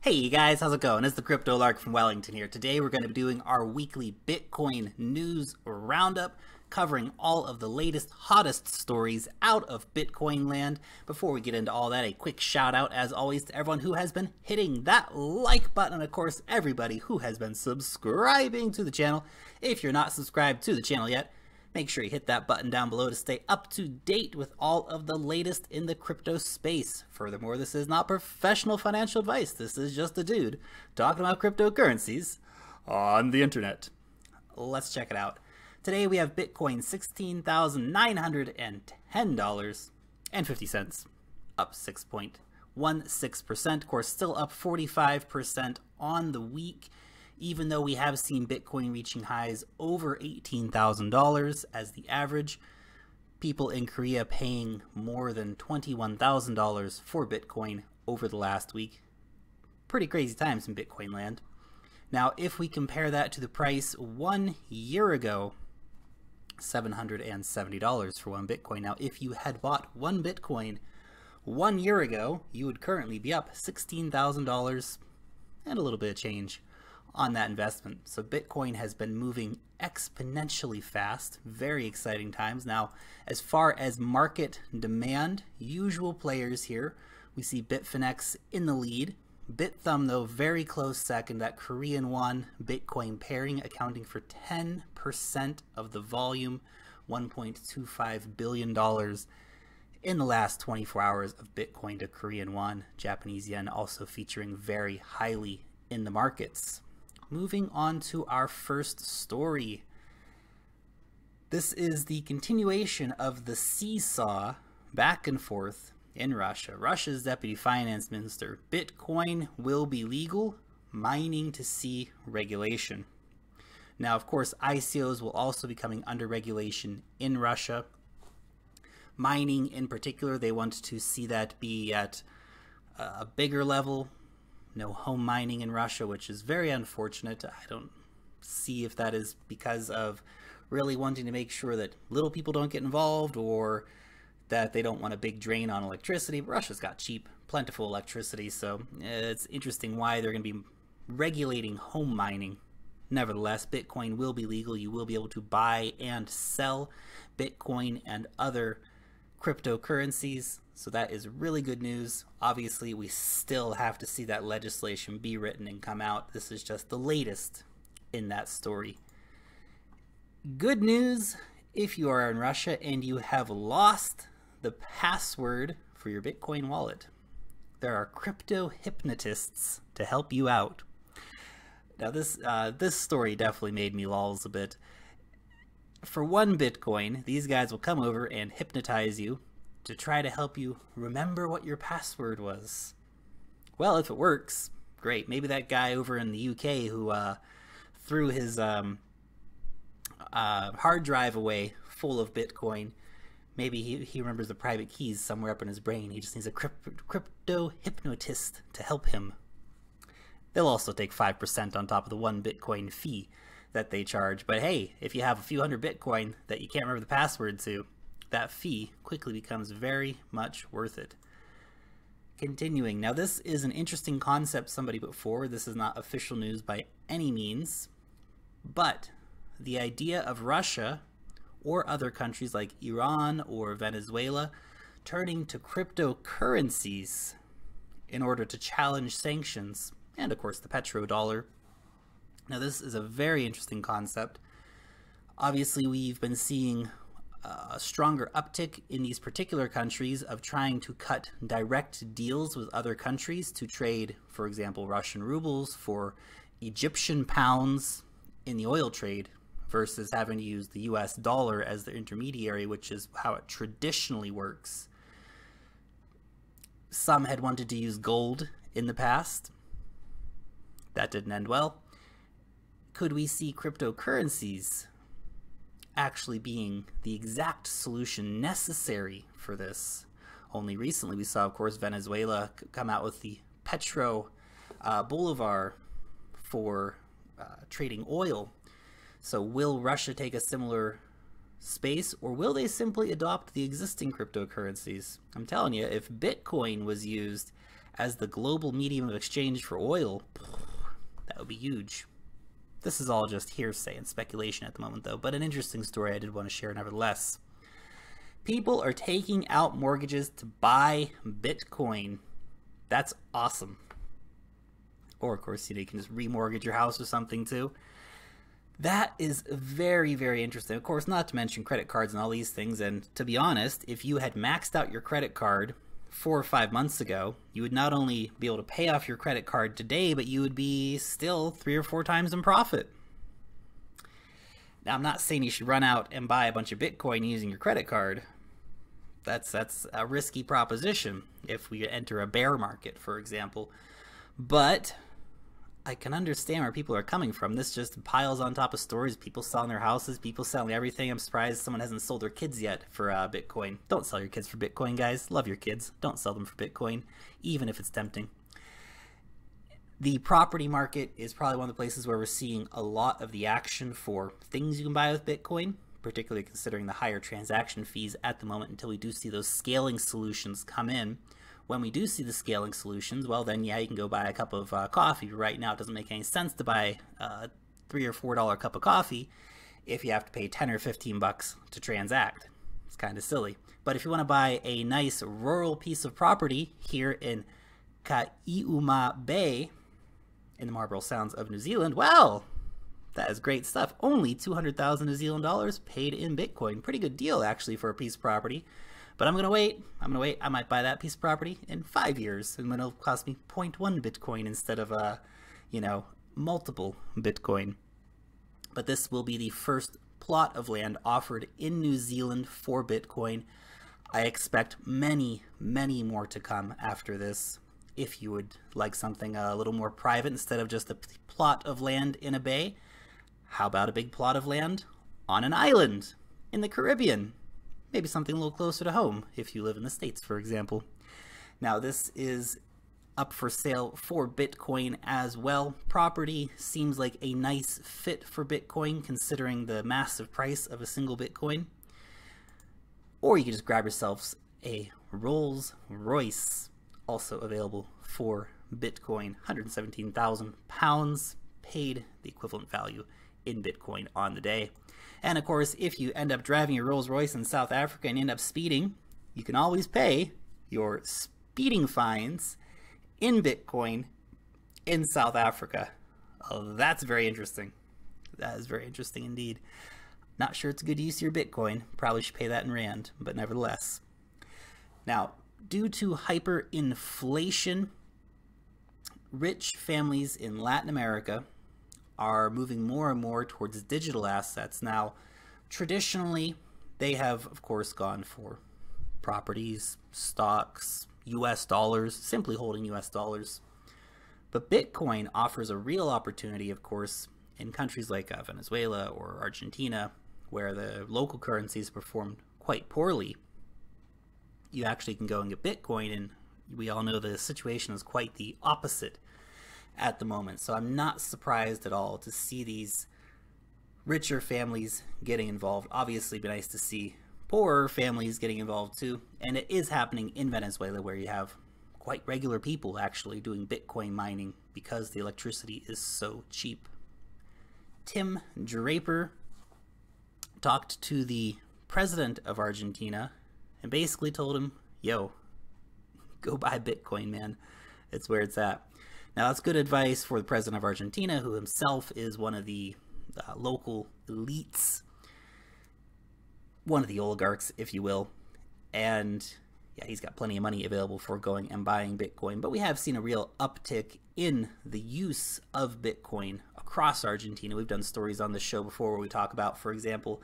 Hey you guys, how's it going? It's the Crypto Lark from Wellington here. Today we're going to be doing our weekly Bitcoin news roundup, covering all of the latest, hottest stories out of Bitcoin land. Before we get into all that, a quick shout out as always to everyone who has been hitting that like button, and of course everybody who has been subscribing to the channel. If you're not subscribed to the channel yet, make sure you hit that button down below to stay up to date with all of the latest in the crypto space. Furthermore, this is not professional financial advice. This is just a dude talking about cryptocurrencies on the internet. Let's check it out. Today we have Bitcoin $16,910.50, up 6.16%. Of course, still up 45% on the week, even though we have seen Bitcoin reaching highs over $18,000 as the average. People in Korea paying more than $21,000 for Bitcoin over the last week. Pretty crazy times in Bitcoin land. Now, if we compare that to the price 1 year ago, $770 for one Bitcoin. Now, if you had bought one Bitcoin 1 year ago, you would currently be up $16,000 and a little bit of change on that investment. So Bitcoin has been moving exponentially fast. Very exciting times. Now, as far as market demand, usual players here, we see Bitfinex in the lead. Bithumb, though, very close second. That Korean won Bitcoin pairing accounting for 10% of the volume, $1.25 billion in the last 24 hours of Bitcoin to Korean won. Japanese yen also featuring very highly in the markets. Moving on to our first story. This is the continuation of the seesaw back and forth in Russia. Russia's deputy finance minister, Bitcoin will be legal, mining to see regulation. Now, of course, ICOs will also be coming under regulation in Russia. Mining in particular, they want to see that be at a bigger level. No home mining in Russia, which is very unfortunate. I don't see if that is because of really wanting to make sure that little people don't get involved, or that they don't want a big drain on electricity. Russia's got cheap, plentiful electricity, so it's interesting why they're going to be regulating home mining. Nevertheless, Bitcoin will be legal. You will be able to buy and sell Bitcoin and other cryptocurrencies. So that is really good news. Obviously, we still have to see that legislation be written and come out. This is just the latest in that story. Good news, if you are in Russia and you have lost the password for your Bitcoin wallet, there are crypto hypnotists to help you out. Now this story definitely made me lols a bit. For one Bitcoin, these guys will come over and hypnotize you to try to help you remember what your password was. Well, if it works, great. Maybe that guy over in the UK who threw his hard drive away full of Bitcoin, maybe he remembers the private keys somewhere up in his brain. He just needs a crypto hypnotist to help him. They'll also take 5% on top of the 1 Bitcoin fee that they charge. But hey, if you have a few hundred Bitcoin that you can't remember the password to, that fee quickly becomes very much worth it. Continuing, now this is an interesting concept somebody put forward. This is not official news by any means, but the idea of Russia or other countries like Iran or Venezuela turning to cryptocurrencies in order to challenge sanctions, and of course the petrodollar. Now this is a very interesting concept. Obviously, we've been seeing a stronger uptick in these particular countries of trying to cut direct deals with other countries to trade, for example, Russian rubles for Egyptian pounds in the oil trade, versus having to use the US dollar as the intermediary, which is how it traditionally works. Some had wanted to use gold in the past. That didn't end well. Could we see cryptocurrencies actually being the exact solution necessary for this? Only recently we saw, of course, Venezuela come out with the Petro Bolivar for trading oil. So will Russia take a similar space, or will they simply adopt the existing cryptocurrencies? I'm telling you, if Bitcoin was used as the global medium of exchange for oil, that would be huge. This is all just hearsay and speculation at the moment though, but an interesting story I did want to share nevertheless. People are taking out mortgages to buy Bitcoin. That's awesome. Or of course, you can just remortgage your house or something too. That is very, very interesting. Of course, not to mention credit cards and all these things. And to be honest, if you had maxed out your credit card 4 or 5 months ago, you would not only be able to pay off your credit card today, but you would be still 3 or 4 times in profit. Now, I'm not saying you should run out and buy a bunch of Bitcoin using your credit card. That's a risky proposition if we enter a bear market, for example. But I can understand where people are coming from. This just piles on top of stories. People selling their houses, people selling everything. I'm surprised someone hasn't sold their kids yet for Bitcoin. Don't sell your kids for Bitcoin, guys. Love your kids. Don't sell them for Bitcoin, even if it's tempting. The property market is probably one of the places where we're seeing a lot of the action for things you can buy with Bitcoin, particularly considering the higher transaction fees at the moment until we do see those scaling solutions come in. When we do see the scaling solutions, well then, yeah, you can go buy a cup of coffee. Right now, it doesn't make any sense to buy a $3 or $4 cup of coffee if you have to pay 10 or 15 bucks to transact. It's kind of silly. But if you want to buy a nice rural piece of property here in Kaiuma Bay, in the Marlborough Sounds of New Zealand, well, that is great stuff. Only 200,000 New Zealand dollars paid in Bitcoin. Pretty good deal, actually, for a piece of property. But I'm going to wait. I might buy that piece of property in 5 years, and it'll cost me 0.1 Bitcoin instead of, multiple Bitcoin. But this will be the first plot of land offered in New Zealand for Bitcoin. I expect many, many more to come after this. If you would like something a little more private instead of just a plot of land in a bay, how about a big plot of land on an island in the Caribbean? Maybe something a little closer to home if you live in the States, for example. Now, this is up for sale for Bitcoin as well. Property seems like a nice fit for Bitcoin considering the massive price of a single Bitcoin. Or you can just grab yourselves a Rolls Royce, also available for Bitcoin. 117,000 pounds paid, the equivalent value in Bitcoin on the day. And of course, if you end up driving your Rolls Royce in South Africa and end up speeding, you can always pay your speeding fines in Bitcoin in South Africa. Oh, that's very interesting. That is very interesting indeed. Not sure it's a good use of your Bitcoin. Probably should pay that in Rand, but nevertheless. Now, due to hyperinflation, rich families in Latin America are moving more and more towards digital assets. Now, traditionally, they have, of course, gone for properties, stocks, US dollars, simply holding US dollars. But Bitcoin offers a real opportunity, of course, in countries like Venezuela or Argentina, where the local currencies performed quite poorly. You actually can go and get Bitcoin, and we all know the situation is quite the opposite at the moment. So I'm not surprised at all to see these richer families getting involved. Obviously, it'd be nice to see poorer families getting involved too. And it is happening in Venezuela, where you have quite regular people actually doing Bitcoin mining because the electricity is so cheap. Tim Draper talked to the president of Argentina and basically told him, yo, go buy Bitcoin, man. It's where it's at. Now, that's good advice for the president of Argentina, who himself is one of the local elites, one of the oligarchs, if you will. And yeah, he's got plenty of money available for going and buying Bitcoin. But we have seen a real uptick in the use of Bitcoin across Argentina. We've done stories on this show before where we talk about, for example,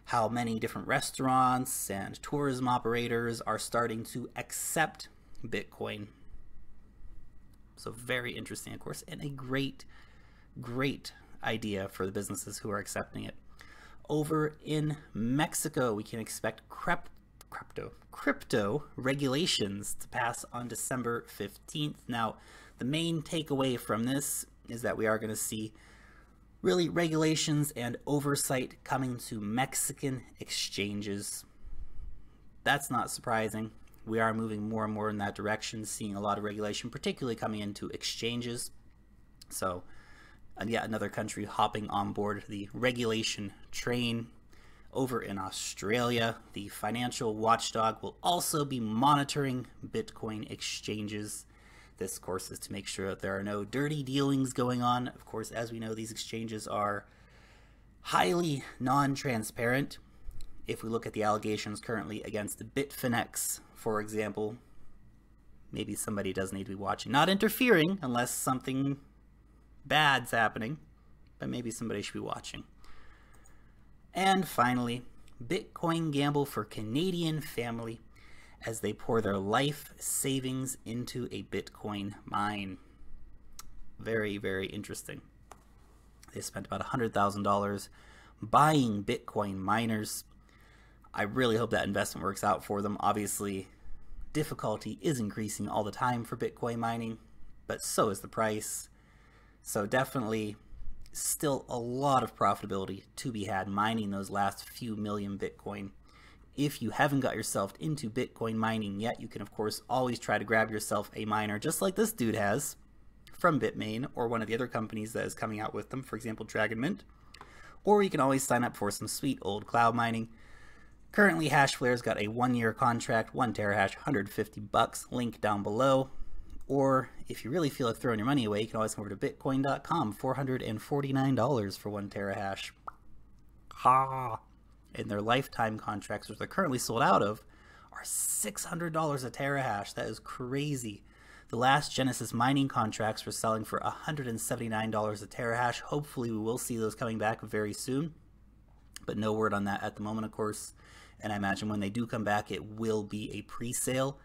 how many different restaurants and tourism operators are starting to accept Bitcoin. So very interesting, of course, and a great, great idea for the businesses who are accepting it. Over in Mexico, we can expect crypto regulations to pass on December 15th. Now, the main takeaway from this is that we are going to see really regulations and oversight coming to Mexican exchanges. That's not surprising. we are moving more and more in that direction, seeing a lot of regulation, particularly coming into exchanges. So yet another country hopping on board the regulation train. Over in Australia, the financial watchdog will also be monitoring Bitcoin exchanges. This, of course, is to make sure that there are no dirty dealings going on. Of course, as we know, these exchanges are highly non-transparent. If we look at the allegations currently against Bitfinex, for example, maybe somebody does need to be watching. Not interfering unless something bad's happening, but maybe somebody should be watching. And finally, Bitcoin gamble for Canadian family as they pour their life savings into a Bitcoin mine. Very, very interesting. They spent about $100,000 buying Bitcoin miners. I really hope that investment works out for them. Obviously, difficulty is increasing all the time for Bitcoin mining, but so is the price. So definitely still a lot of profitability to be had mining those last few million Bitcoin. If you haven't got yourself into Bitcoin mining yet, you can of course always try to grab yourself a miner just like this dude has from Bitmain or one of the other companies that is coming out with them, for example Dragonmint. Or you can always sign up for some sweet old cloud mining. Currently Hashflare's got a 1-year contract, 1 terahash, $150, link down below. Or if you really feel like throwing your money away, you can always come over to bitcoin.com, $449 for 1 terahash. Ha! And their lifetime contracts, which they're currently sold out of, are $600 a terahash. That is crazy. The last Genesis mining contracts were selling for $179 a terahash. Hopefully we will see those coming back very soon, but no word on that at the moment, of course. And I imagine when they do come back, it will be a pre-sale.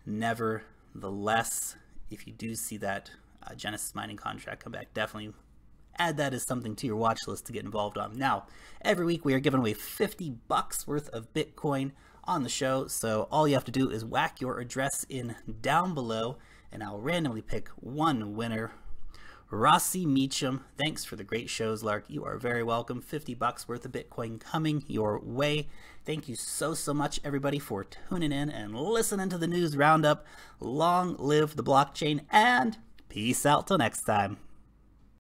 Nevertheless, if you do see that Genesis mining contract come back, definitely add that as something to your watch list to get involved on. Now, every week we are giving away $50 worth of Bitcoin on the show, so all you have to do is whack your address in down below, and I'll randomly pick one winner. Rossi Meacham, thanks for the great shows, Lark. You are very welcome. $50 worth of Bitcoin coming your way. Thank you so much, everybody, for tuning in and listening to the news roundup. Long live the blockchain, and peace out till next time.